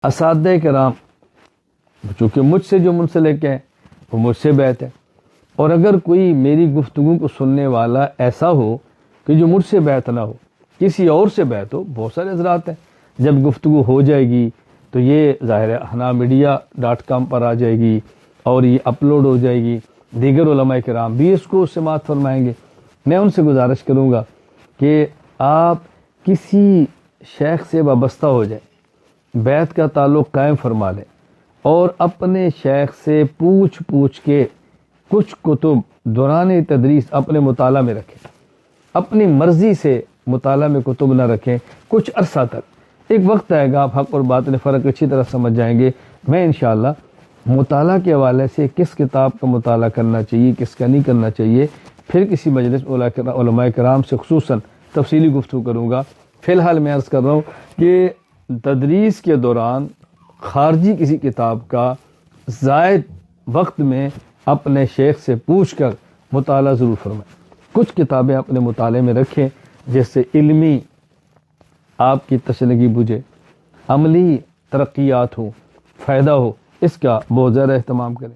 اساتذہ کرام چونکہ مجھ سے جو منسلک ہے وہ مجھ سے بیعت ہے، اور اگر کوئی میری گفتگو کو سننے والا ایسا ہو کہ جو مجھ سے بیعت نہ ہو، کسی اور سے بیعت ہو، بہت سارے حضرات ہیں، جب گفتگو ہو جائے گی تو یہ ظاہر ہے hnamedia.com پر آ جائے گی اور یہ اپلوڈ ہو جائے گی، دیگر علماء کرام بھی اس کو سماعت فرمائیں گے۔ میں ان سے گزارش کروں گا کہ آپ کسی شیخ سے وابستہ ہو جائیں، بیعت کا تعلق قائم فرما لیں، اور اپنے شیخ سے پوچھ کے کچھ کتب دوران تدریس اپنے مطالعہ میں رکھیں، اپنی مرضی سے مطالعہ میں کتب نہ رکھیں کچھ عرصہ تک۔ ایک وقت آئے گا آپ حق اور باطل فرق اچھی طرح سمجھ جائیں گے۔ میں انشاءاللہ مطالعہ کے حوالے سے کس کتاب کا مطالعہ کرنا چاہیے، کس کا نہیں کرنا چاہیے، پھر کسی مجلس علماء کرام سے خصوصاً تفصیلی گفتگو کروں گا۔ فی الحال میں عرض کر رہا ہوں کہ تدریس کے دوران خارجی کسی کتاب کا زائد وقت میں اپنے شیخ سے پوچھ کر مطالعہ ضرور فرمائیں۔ کچھ کتابیں اپنے مطالعے میں رکھیں جس سے علمی آپ کی تشنگی بجھے، عملی ترقیات ہوں، فائدہ ہو، اس کا بہت زیادہ اہتمام کریں۔